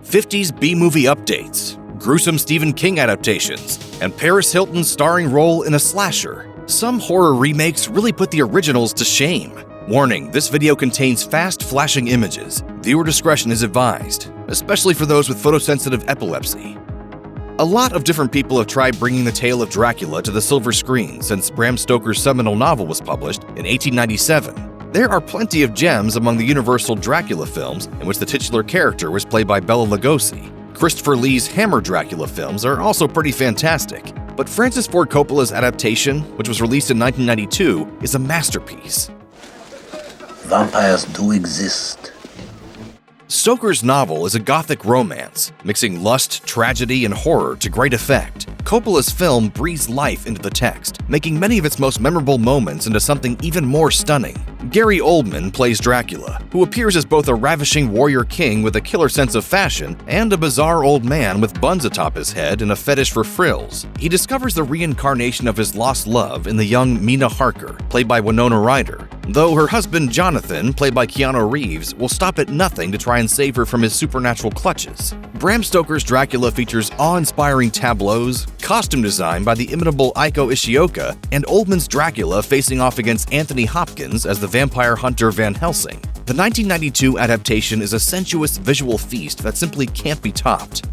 50s B-movie updates, gruesome Stephen King adaptations, and Paris Hilton's starring role in a slasher. Some horror remakes really put the originals to shame. Warning, this video contains fast flashing images. Viewer discretion is advised, especially for those with photosensitive epilepsy. A lot of different people have tried bringing the tale of Dracula to the silver screen since Bram Stoker's seminal novel was published in 1897. There are plenty of gems among the Universal Dracula films in which the titular character was played by Bela Lugosi. Christopher Lee's Hammer Dracula films are also pretty fantastic, but Francis Ford Coppola's adaptation, which was released in 1992, is a masterpiece. Vampires do exist. Stoker's novel is a gothic romance, mixing lust, tragedy, and horror to great effect. Coppola's film breathes life into the text, making many of its most memorable moments into something even more stunning. Gary Oldman plays Dracula, who appears as both a ravishing warrior king with a killer sense of fashion and a bizarre old man with buns atop his head and a fetish for frills. He discovers the reincarnation of his lost love in the young Mina Harker, played by Winona Ryder, though her husband Jonathan, played by Keanu Reeves, will stop at nothing to try and save her from his supernatural clutches. Bram Stoker's Dracula features awe-inspiring tableaus, costume design by the inimitable Eiko Ishioka, and Oldman's Dracula facing off against Anthony Hopkins as the vampire hunter Van Helsing. The 1992 adaptation is a sensuous visual feast that simply can't be topped.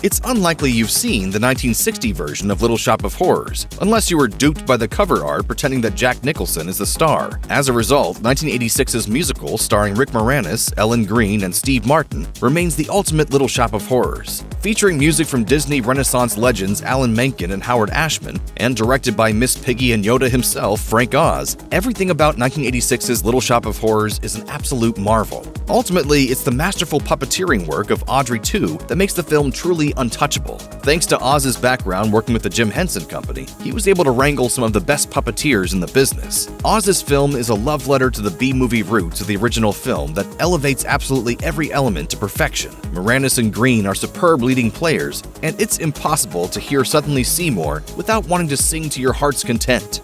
It's unlikely you've seen the 1960 version of Little Shop of Horrors, unless you were duped by the cover art pretending that Jack Nicholson is the star. As a result, 1986's musical, starring Rick Moranis, Ellen Greene, and Steve Martin, remains the ultimate Little Shop of Horrors. Featuring music from Disney Renaissance legends Alan Menken and Howard Ashman, and directed by Miss Piggy and Yoda himself, Frank Oz, everything about 1986's Little Shop of Horrors is an absolute marvel. Ultimately, it's the masterful puppeteering work of Audrey II that makes the film truly untouchable. Thanks to Oz's background working with the Jim Henson Company, he was able to wrangle some of the best puppeteers in the business. Oz's film is a love letter to the B-movie roots of the original film that elevates absolutely every element to perfection. Moranis and Green are superb leading players, and it's impossible to hear Suddenly Seymour without wanting to sing to your heart's content.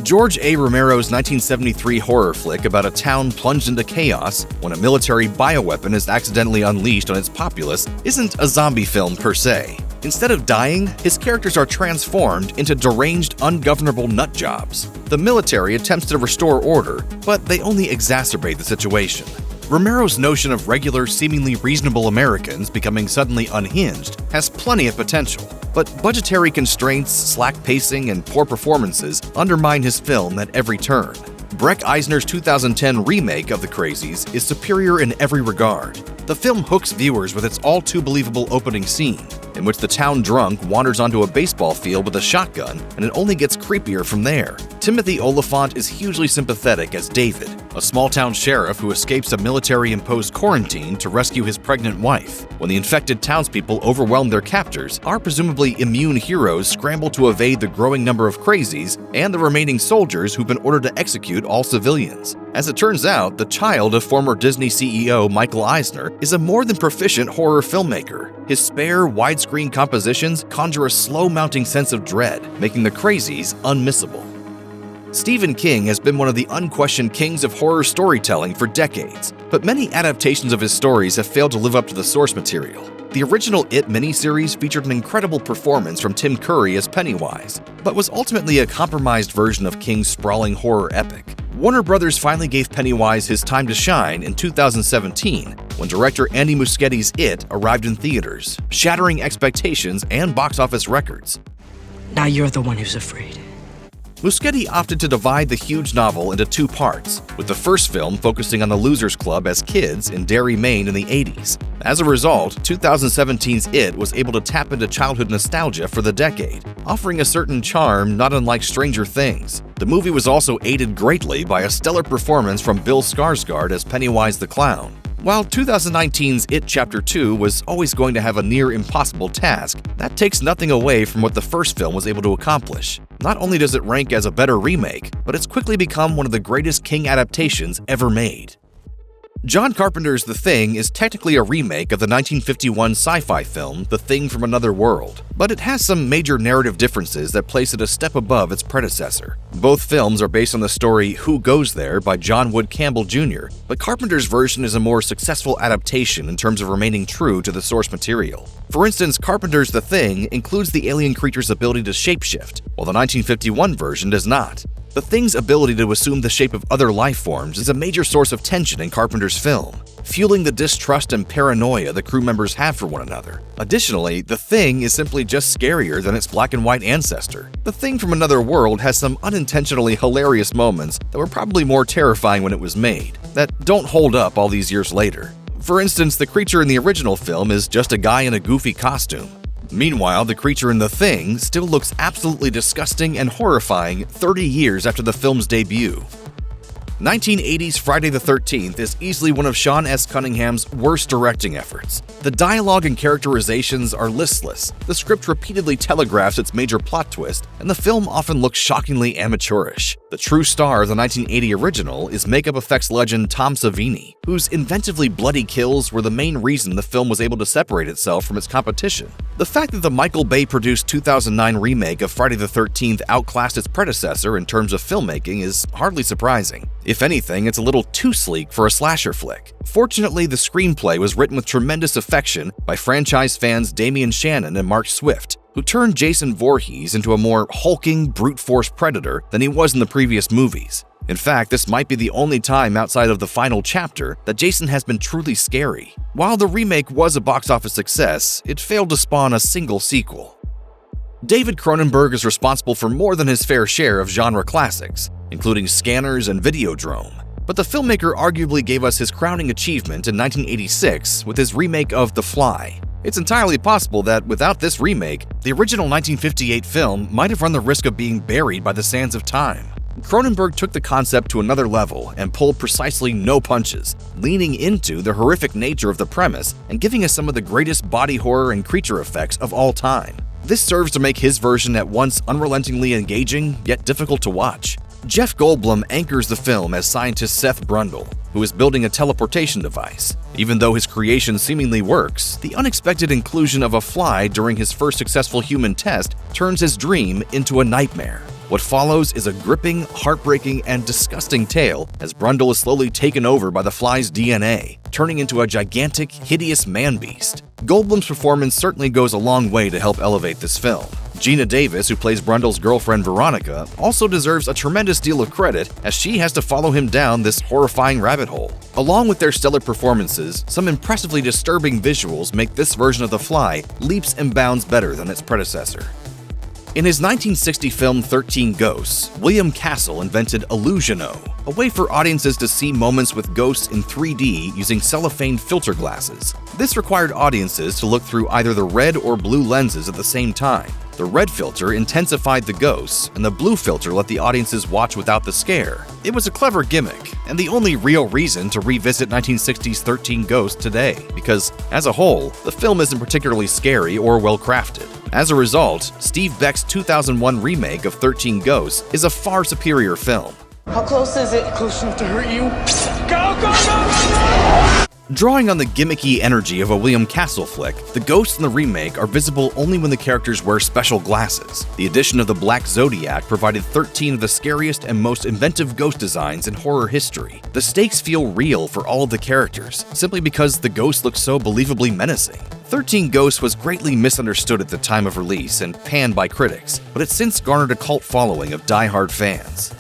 George A. Romero's 1973 horror flick about a town plunged into chaos when a military bioweapon is accidentally unleashed on its populace isn't a zombie film per se. Instead of dying, his characters are transformed into deranged, ungovernable nutjobs. The military attempts to restore order, but they only exacerbate the situation. Romero's notion of regular, seemingly reasonable Americans becoming suddenly unhinged has plenty of potential, but budgetary constraints, slack pacing, and poor performances undermine his film at every turn. Breck Eisner's 2010 remake of The Crazies is superior in every regard. The film hooks viewers with its all-too-believable opening scene, in which the town drunk wanders onto a baseball field with a shotgun, and it only gets creepier from there. Timothy Olyphant is hugely sympathetic as David, a small-town sheriff who escapes a military-imposed quarantine to rescue his pregnant wife. When the infected townspeople overwhelm their captors, our presumably immune heroes scramble to evade the growing number of crazies and the remaining soldiers who've been ordered to execute all civilians. As it turns out, the child of former Disney CEO Michael Eisner is a more than proficient horror filmmaker. His spare, widescreen compositions conjure a slow-mounting sense of dread, making The Crazies unmissable. Stephen King has been one of the unquestioned kings of horror storytelling for decades, but many adaptations of his stories have failed to live up to the source material. The original It miniseries featured an incredible performance from Tim Curry as Pennywise, but was ultimately a compromised version of King's sprawling horror epic. Warner Brothers finally gave Pennywise his time to shine in 2017, when director Andy Muschietti's It arrived in theaters, shattering expectations and box office records. Now you're the one who's afraid. Muschietti opted to divide the huge novel into two parts, with the first film focusing on the Losers Club as kids in Derry, Maine in the 80s. As a result, 2017's It was able to tap into childhood nostalgia for the decade, offering a certain charm not unlike Stranger Things. The movie was also aided greatly by a stellar performance from Bill Skarsgård as Pennywise the Clown. While 2019's It Chapter 2 was always going to have a near-impossible task, that takes nothing away from what the first film was able to accomplish. Not only does it rank as a better remake, but it's quickly become one of the greatest King adaptations ever made. John Carpenter's The Thing is technically a remake of the 1951 sci-fi film The Thing from Another World, but it has some major narrative differences that place it a step above its predecessor. Both films are based on the story Who Goes There by John Wood Campbell Jr., but Carpenter's version is a more successful adaptation in terms of remaining true to the source material. For instance, Carpenter's The Thing includes the alien creature's ability to shapeshift, while the 1951 version does not. The Thing's ability to assume the shape of other life forms is a major source of tension in Carpenter's film, fueling the distrust and paranoia the crew members have for one another. Additionally, The Thing is simply just scarier than its black and white ancestor. The Thing from Another World has some unintentionally hilarious moments that were probably more terrifying when it was made, that don't hold up all these years later. For instance, the creature in the original film is just a guy in a goofy costume. Meanwhile, the creature in The Thing still looks absolutely disgusting and horrifying 30 years after the film's debut. 1980's Friday the 13th is easily one of Sean S. Cunningham's worst directing efforts. The dialogue and characterizations are listless, the script repeatedly telegraphs its major plot twist, and the film often looks shockingly amateurish. The true star of the 1980 original is makeup effects legend Tom Savini, whose inventively bloody kills were the main reason the film was able to separate itself from its competition. The fact that the Michael Bay-produced 2009 remake of Friday the 13th outclassed its predecessor in terms of filmmaking is hardly surprising. If anything, it's a little too sleek for a slasher flick. Fortunately, the screenplay was written with tremendous affection by franchise fans Damian Shannon and Mark Swift, who turned Jason Voorhees into a more hulking, brute-force predator than he was in the previous movies. In fact, this might be the only time outside of the final chapter that Jason has been truly scary. While the remake was a box office success, it failed to spawn a single sequel. David Cronenberg is responsible for more than his fair share of genre classics, including Scanners and Videodrome. But the filmmaker arguably gave us his crowning achievement in 1986 with his remake of The Fly. It's entirely possible that without this remake, the original 1958 film might have run the risk of being buried by the sands of time. Cronenberg took the concept to another level and pulled precisely no punches, leaning into the horrific nature of the premise and giving us some of the greatest body horror and creature effects of all time. This serves to make his version at once unrelentingly engaging, yet difficult to watch. Jeff Goldblum anchors the film as scientist Seth Brundle, who is building a teleportation device. Even though his creation seemingly works, the unexpected inclusion of a fly during his first successful human test turns his dream into a nightmare. What follows is a gripping, heartbreaking, and disgusting tale as Brundle is slowly taken over by the fly's DNA, turning into a gigantic, hideous man-beast. Goldblum's performance certainly goes a long way to help elevate this film. Gina Davis, who plays Brundle's girlfriend Veronica, also deserves a tremendous deal of credit as she has to follow him down this horrifying rabbit hole. Along with their stellar performances, some impressively disturbing visuals make this version of The Fly leaps and bounds better than its predecessor. In his 1960 film 13 Ghosts, William Castle invented Illusiono, a way for audiences to see moments with ghosts in 3D using cellophane filter glasses. This required audiences to look through either the red or blue lenses at the same time. The red filter intensified the ghosts, and the blue filter let the audiences watch without the scare. It was a clever gimmick, and the only real reason to revisit 1960's 13 Ghosts today, because, as a whole, the film isn't particularly scary or well-crafted. As a result, Steve Beck's 2001 remake of 13 Ghosts is a far superior film. How close is it? Close enough to hurt you? Go, go, go, go! Drawing on the gimmicky energy of a William Castle flick, the ghosts in the remake are visible only when the characters wear special glasses. The addition of the Black Zodiac provided 13 of the scariest and most inventive ghost designs in horror history. The stakes feel real for all of the characters, simply because the ghosts look so believably menacing. 13 Ghosts was greatly misunderstood at the time of release and panned by critics, but it's since garnered a cult following of die-hard fans.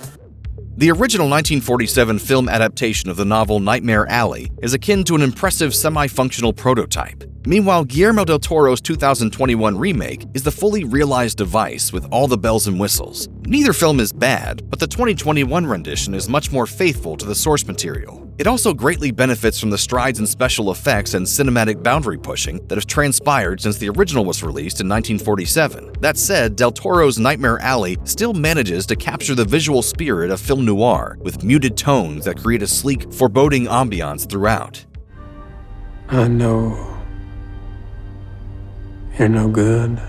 The original 1947 film adaptation of the novel Nightmare Alley is akin to an impressive semi-functional prototype. Meanwhile, Guillermo del Toro's 2021 remake is the fully realized device with all the bells and whistles. Neither film is bad, but the 2021 rendition is much more faithful to the source material. It also greatly benefits from the strides in special effects and cinematic boundary pushing that have transpired since the original was released in 1947. That said, Del Toro's Nightmare Alley still manages to capture the visual spirit of film noir with muted tones that create a sleek, foreboding ambiance throughout. I know you're no good.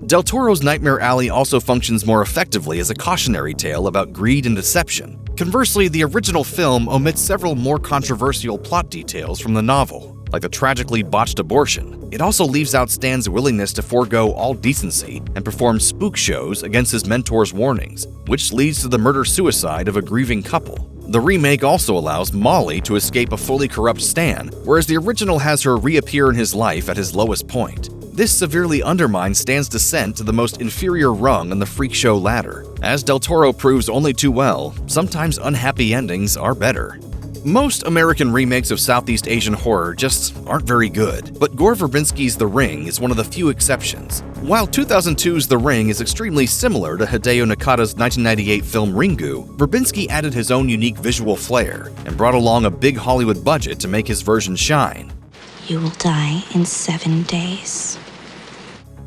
Del Toro's Nightmare Alley also functions more effectively as a cautionary tale about greed and deception. Conversely, the original film omits several more controversial plot details from the novel, like the tragically botched abortion. It also leaves out Stan's willingness to forego all decency and perform spook shows against his mentor's warnings, which leads to the murder-suicide of a grieving couple. The remake also allows Molly to escape a fully corrupt Stan, whereas the original has her reappear in his life at his lowest point. This severely undermines Stan's descent to the most inferior rung on the freak show ladder. As Del Toro proves only too well, sometimes unhappy endings are better. Most American remakes of Southeast Asian horror just aren't very good, but Gore Verbinski's The Ring is one of the few exceptions. While 2002's The Ring is extremely similar to Hideo Nakata's 1998 film Ringu, Verbinski added his own unique visual flair and brought along a big Hollywood budget to make his version shine. You will die in 7 days.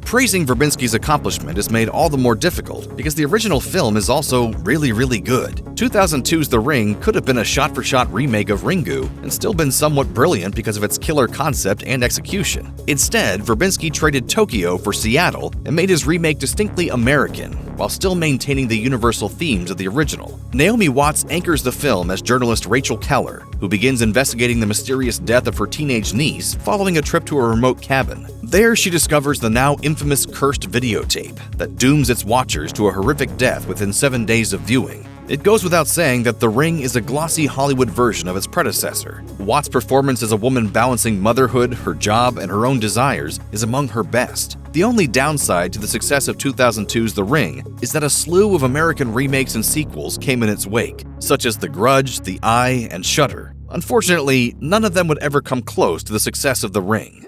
Praising Verbinski's accomplishment is made all the more difficult because the original film is also really good. 2002's The Ring could have been a shot-for-shot remake of Ringu and still been somewhat brilliant because of its killer concept and execution. Instead, Verbinski traded Tokyo for Seattle and made his remake distinctly American, while still maintaining the universal themes of the original. Naomi Watts anchors the film as journalist Rachel Keller, who begins investigating the mysterious death of her teenage niece following a trip to a remote cabin. There, she discovers the now infamous cursed videotape that dooms its watchers to a horrific death within 7 days of viewing. It goes without saying that The Ring is a glossy Hollywood version of its predecessor. Watts' performance as a woman balancing motherhood, her job, and her own desires is among her best. The only downside to the success of 2002's The Ring is that a slew of American remakes and sequels came in its wake, such as The Grudge, The Eye, and Shudder. Unfortunately, none of them would ever come close to the success of The Ring.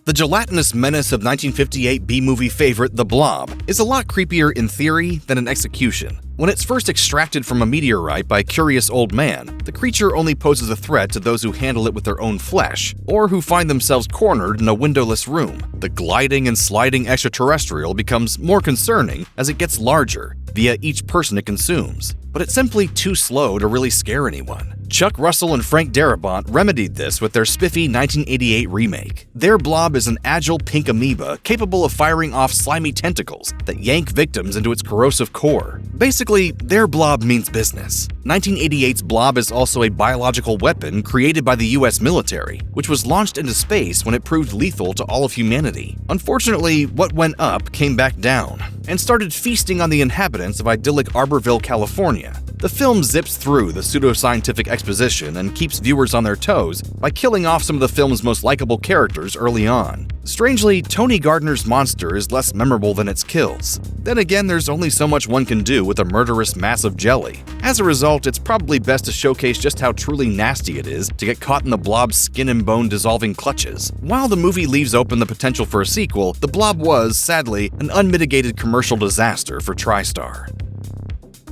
The gelatinous menace of 1958 B-movie favorite The Blob is a lot creepier in theory than in execution. When it's first extracted from a meteorite by a curious old man, the creature only poses a threat to those who handle it with their own flesh, or who find themselves cornered in a windowless room. The gliding and sliding extraterrestrial becomes more concerning as it gets larger, via each person it consumes. But it's simply too slow to really scare anyone. Chuck Russell and Frank Darabont remedied this with their spiffy 1988 remake. Their Blob is an agile pink amoeba capable of firing off slimy tentacles that yank victims into its corrosive core. Basically, their Blob means business. 1988's Blob is also a biological weapon created by the US military, which was launched into space when it proved lethal to all of humanity. Unfortunately, what went up came back down, and started feasting on the inhabitants of idyllic Arborville, California. The film zips through the pseudoscientific exposition and keeps viewers on their toes by killing off some of the film's most likable characters early on. Strangely, Tony Gardner's monster is less memorable than its kills. Then again, there's only so much one can do with a murderous mass of jelly. As a result, it's probably best to showcase just how truly nasty it is to get caught in the Blob's skin and bone dissolving clutches. While the movie leaves open the potential for a sequel, the Blob was, sadly, an unmitigated commercial disaster for TriStar.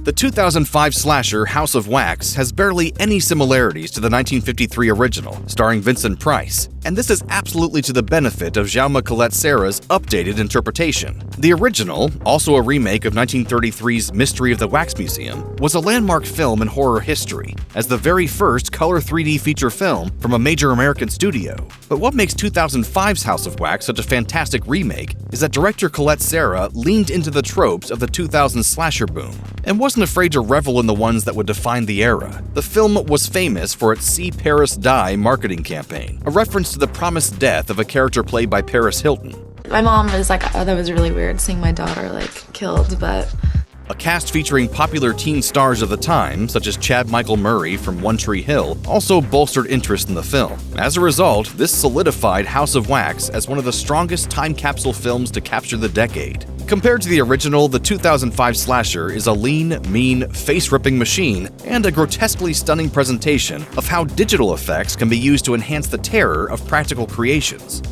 The 2005 slasher House of Wax has barely any similarities to the 1953 original, starring Vincent Price, and this is absolutely to the benefit of Jaume Collet-Serra's updated interpretation. The original, also a remake of 1933's Mystery of the Wax Museum, was a landmark film in horror history, as the very first color 3D feature film from a major American studio. But what makes 2005's House of Wax such a fantastic remake is that director Collet-Serra leaned into the tropes of the 2000s slasher boom, and wasn't afraid to revel in the ones that would define the era. The film was famous for its See Paris Die marketing campaign, a reference to the promised death of a character played by Paris Hilton. My mom was like, oh, that was really weird seeing my daughter killed, but... A cast featuring popular teen stars of the time, such as Chad Michael Murray from One Tree Hill, also bolstered interest in the film. As a result, this solidified House of Wax as one of the strongest time capsule films to capture the decade. Compared to the original, the 2005 slasher is a lean, mean, face-ripping machine and a grotesquely stunning presentation of how digital effects can be used to enhance the terror of practical creations.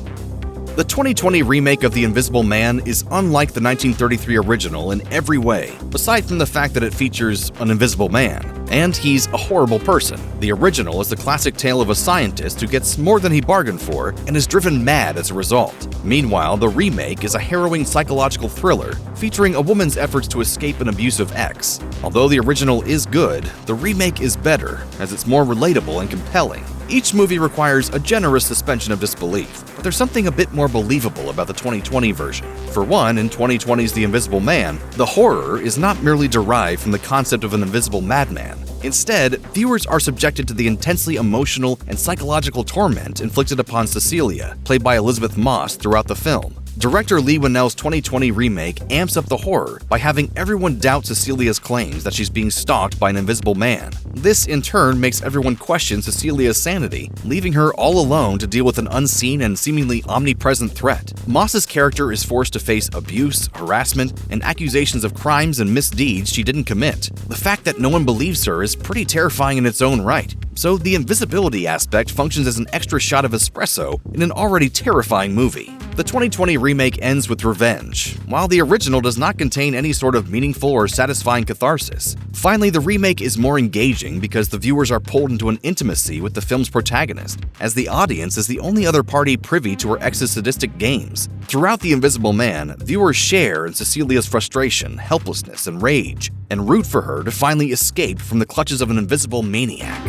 The 2020 remake of The Invisible Man is unlike the 1933 original in every way, aside from the fact that it features an invisible man, and he's a horrible person. The original is the classic tale of a scientist who gets more than he bargained for and is driven mad as a result. Meanwhile, the remake is a harrowing psychological thriller featuring a woman's efforts to escape an abusive ex. Although the original is good, the remake is better, as it's more relatable and compelling. Each movie requires a generous suspension of disbelief, but there's something a bit more believable about the 2020 version. For one, in 2020's The Invisible Man, the horror is not merely derived from the concept of an invisible madman. Instead, viewers are subjected to the intensely emotional and psychological torment inflicted upon Cecilia, played by Elizabeth Moss, throughout the film. Director Leigh Whannell's 2020 remake amps up the horror by having everyone doubt Cecilia's claims that she's being stalked by an invisible man. This, in turn, makes everyone question Cecilia's sanity, leaving her all alone to deal with an unseen and seemingly omnipresent threat. Moss's character is forced to face abuse, harassment, and accusations of crimes and misdeeds she didn't commit. The fact that no one believes her is pretty terrifying in its own right, so the invisibility aspect functions as an extra shot of espresso in an already terrifying movie. The 2020 remake ends with revenge, while the original does not contain any sort of meaningful or satisfying catharsis. Finally, the remake is more engaging because the viewers are pulled into an intimacy with the film's protagonist, as the audience is the only other party privy to her ex's sadistic games. Throughout The Invisible Man, viewers share in Cecilia's frustration, helplessness, and rage, and root for her to finally escape from the clutches of an invisible maniac.